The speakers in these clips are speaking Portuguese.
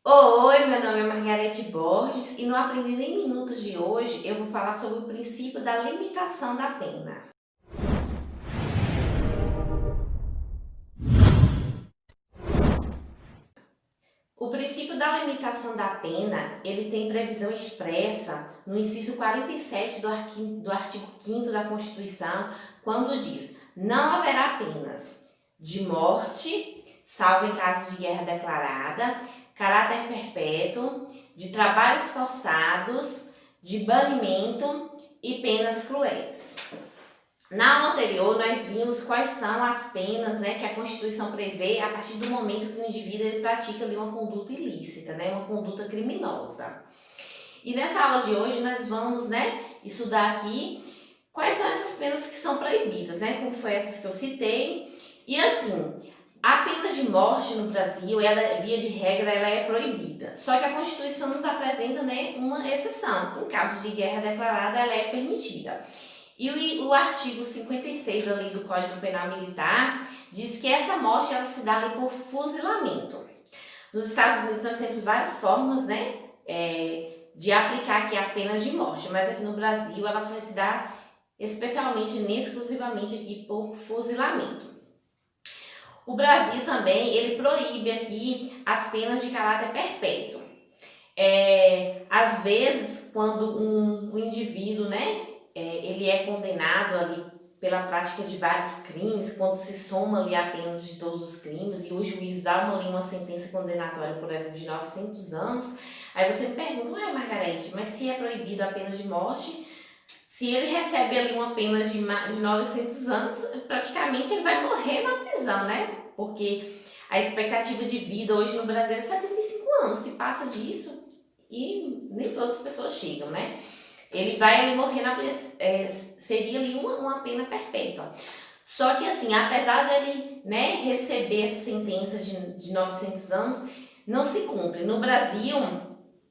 Oi, meu nome é Margarete Borges e no Aprendendo em Minutos de hoje eu vou falar sobre o princípio da limitação da pena. O princípio da limitação da pena, ele tem previsão expressa no inciso 47 do artigo 5º da Constituição, quando diz: não haverá penas de morte, salvo em caso de guerra declarada, caráter perpétuo, de trabalhos forçados, de banimento e penas cruéis. Na aula anterior, nós vimos quais são as penas, né, que a Constituição prevê a partir do momento que o indivíduo ele pratica ali uma conduta ilícita, né, uma conduta criminosa. E nessa aula de hoje nós vamos, né, estudar aqui quais são essas penas que são proibidas, né, como foi essas que eu citei. E assim, a pena de morte no Brasil, ela, via de regra, ela é proibida. Só que a Constituição nos apresenta, né, uma exceção. Em caso de guerra declarada, ela é permitida. E o artigo 56 ali do Código Penal Militar diz que essa morte ela se dá ali por fuzilamento. Nos Estados Unidos nós temos várias formas, né, de aplicar aqui a pena de morte, mas aqui no Brasil ela vai se dar especialmente, exclusivamente aqui por fuzilamento. O Brasil também, ele proíbe aqui as penas de caráter perpétuo. Às vezes, quando um indivíduo, né, ele é condenado ali pela prática de vários crimes, quando se soma ali a penas de todos os crimes e o juiz dá uma sentença condenatória, por exemplo, de 900 anos, aí você me pergunta, ué, Margarete, mas se é proibido a pena de morte, se ele recebe ali uma pena de 900 anos, praticamente ele vai morrer na prisão, né? Porque a expectativa de vida hoje no Brasil é 75 anos, se passa disso e nem todas as pessoas chegam, né? Ele vai ali morrer na seria ali uma pena perpétua. Só que assim, apesar dele, né, receber essa sentença de 900 anos, não se cumpre. No Brasil,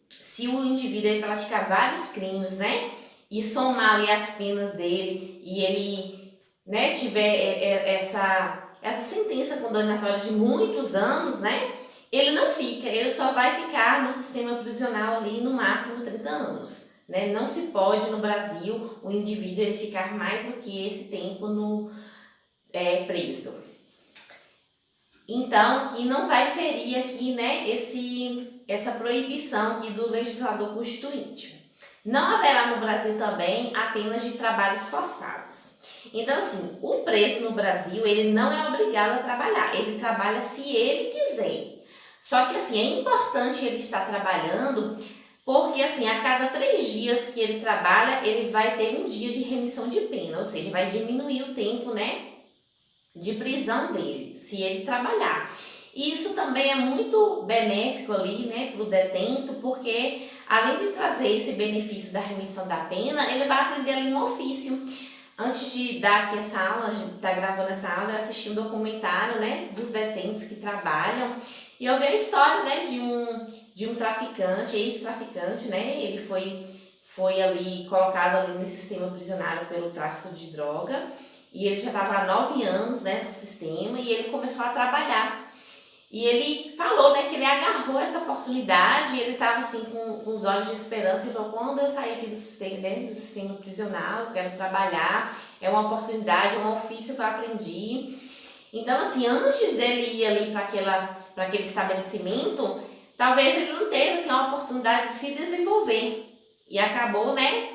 se o indivíduo ele praticar vários crimes, né, e somar ali as penas dele e ele, né, tiver essa sentença condenatória de muitos anos, né, ele não fica, ele só vai ficar no sistema prisional ali no máximo 30 anos. Né? Não se pode no Brasil o indivíduo ele ficar mais do que esse tempo preso. Então, aqui não vai ferir aqui, né, essa proibição aqui do legislador constituinte. Não haverá no Brasil também apenas de trabalhos forçados. Então, assim, o preso no Brasil, ele não é obrigado a trabalhar, ele trabalha se ele quiser. Só que, assim, é importante ele estar trabalhando porque, assim, a cada 3 dias que ele trabalha, ele vai ter um dia de remissão de pena, ou seja, vai diminuir o tempo, né, de prisão dele, se ele trabalhar. E isso também é muito benéfico ali, né, para o detento, porque além de trazer esse benefício da remissão da pena, ele vai aprender ali um ofício. Antes de dar aqui essa aula, a gente está gravando essa aula, eu assisti um documentário, né, dos detentos que trabalham e eu vi a história, né, de um traficante, ex-traficante, né, ele foi ali colocado ali no sistema prisional pelo tráfico de droga e ele já estava há 9 anos, né, no sistema e ele começou a trabalhar. E ele falou, né, que ele agarrou essa oportunidade, ele estava assim com os olhos de esperança e falou, quando eu sair aqui do sistema, dentro do sistema prisional, eu quero trabalhar, é uma oportunidade, é um ofício que eu aprendi. Então, assim, antes dele ir ali para aquele estabelecimento, talvez ele não teve assim, a oportunidade de se desenvolver. E acabou, né,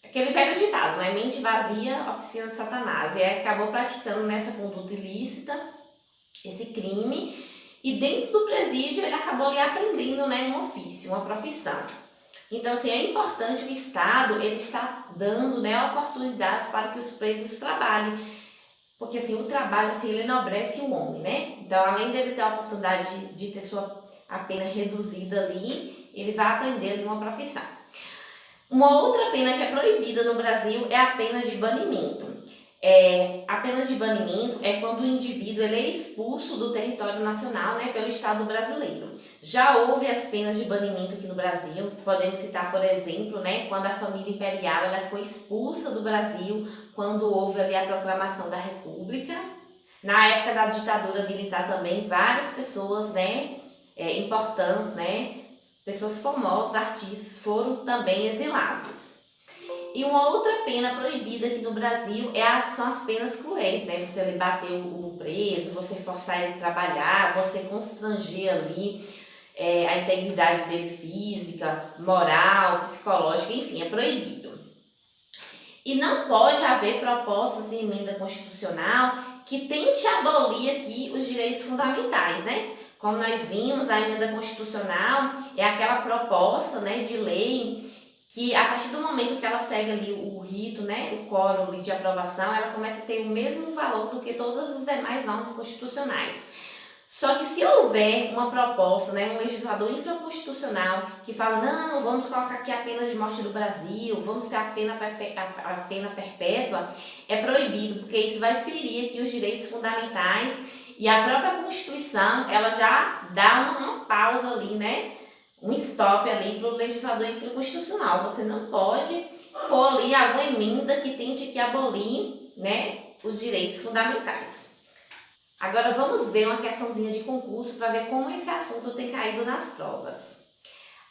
aquele velho ditado, né, mente vazia, oficina de Satanás. E acabou praticando nessa conduta ilícita, esse crime, e dentro do presídio ele acabou ali aprendendo, né, um ofício, uma profissão. Então, assim, é importante o Estado, ele está dando, né, oportunidades para que os presos trabalhem. Porque, assim, o trabalho, assim, ele enobrece o homem, né? Então, além dele ter a oportunidade de ter a pena reduzida ali, ele vai aprender ali uma profissão. Uma outra pena que é proibida no Brasil é a pena de banimento. A pena de banimento é quando o indivíduo ele é expulso do território nacional, né, pelo Estado brasileiro. Já houve as penas de banimento aqui no Brasil, podemos citar, por exemplo, né, quando a família imperial ela foi expulsa do Brasil, quando houve ali a proclamação da República. Na época da ditadura militar também, várias pessoas, né, importantes, né? Pessoas famosas, artistas, foram também exilados. E uma outra pena proibida aqui no Brasil são as penas cruéis, né? Você ali bater o preso, você forçar ele a trabalhar, você constranger ali a integridade dele física, moral, psicológica, enfim, é proibido. E não pode haver propostas de emenda constitucional que tente abolir aqui os direitos fundamentais, né? Como nós vimos, a emenda constitucional é aquela proposta, né, de lei que a partir do momento que ela segue ali o rito, né, o quórum de aprovação, ela começa a ter o mesmo valor do que todas as demais normas constitucionais. Só que se houver uma proposta, né, um legislador infraconstitucional que fala, não, vamos colocar aqui a pena de morte do Brasil, vamos ter a pena perpétua, é proibido, porque isso vai ferir aqui os direitos fundamentais e a própria Constituição, ela já dá uma pausa ali, né, um stop ali para o legislador infraconstitucional. Você não pode pôr ali alguma emenda que tente que abolir, né, os direitos fundamentais. Agora vamos ver uma questãozinha de concurso para ver como esse assunto tem caído nas provas.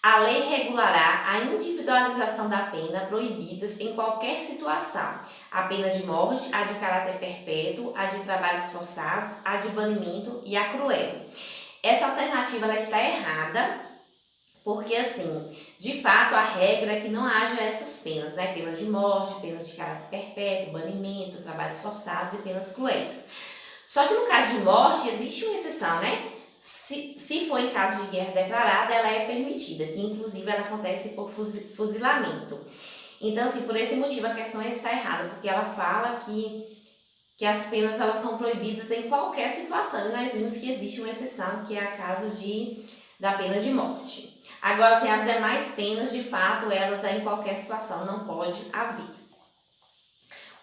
A lei regulará a individualização da pena proibidas em qualquer situação. A pena de morte, a de caráter perpétuo, a de trabalhos forçados, a de banimento e a cruel. Essa alternativa ela está errada, porque assim, de fato a regra é que não haja essas penas, né? Pena de morte, pena de caráter perpétuo, banimento, trabalhos forçados e penas cruéis. Só que no caso de morte existe uma exceção, né? Se for em caso de guerra declarada, ela é permitida, que inclusive ela acontece por fuzilamento. Então, assim, por esse motivo a questão está errada, porque ela fala que as penas elas são proibidas em qualquer situação. E nós vimos que existe uma exceção, que é a caso da pena de morte. Agora, assim, as demais penas, de fato, elas em qualquer situação não pode haver.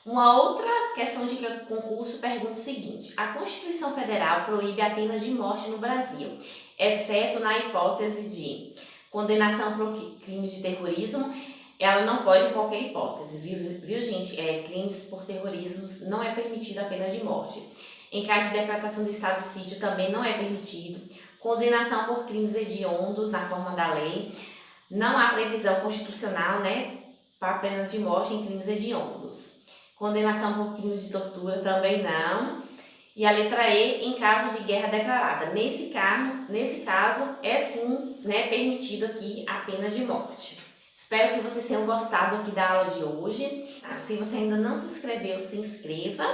Uma outra questão de concurso pergunta o seguinte: a Constituição Federal proíbe a pena de morte no Brasil, exceto na hipótese de condenação por crimes de terrorismo. Ela não pode em qualquer hipótese, viu gente? Crimes por terrorismo não é permitida a pena de morte. Em caso de decretação de estado de sítio também não é permitido. Condenação por crimes hediondos na forma da lei. Não há previsão constitucional, né, para a pena de morte em crimes hediondos. Condenação por crimes de tortura também não. E a letra E, em caso de guerra declarada. Nesse caso, é sim, né, permitido aqui a pena de morte. Espero que vocês tenham gostado aqui da aula de hoje. Se você ainda não se inscreveu, se inscreva.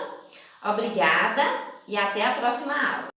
Obrigada e até a próxima aula.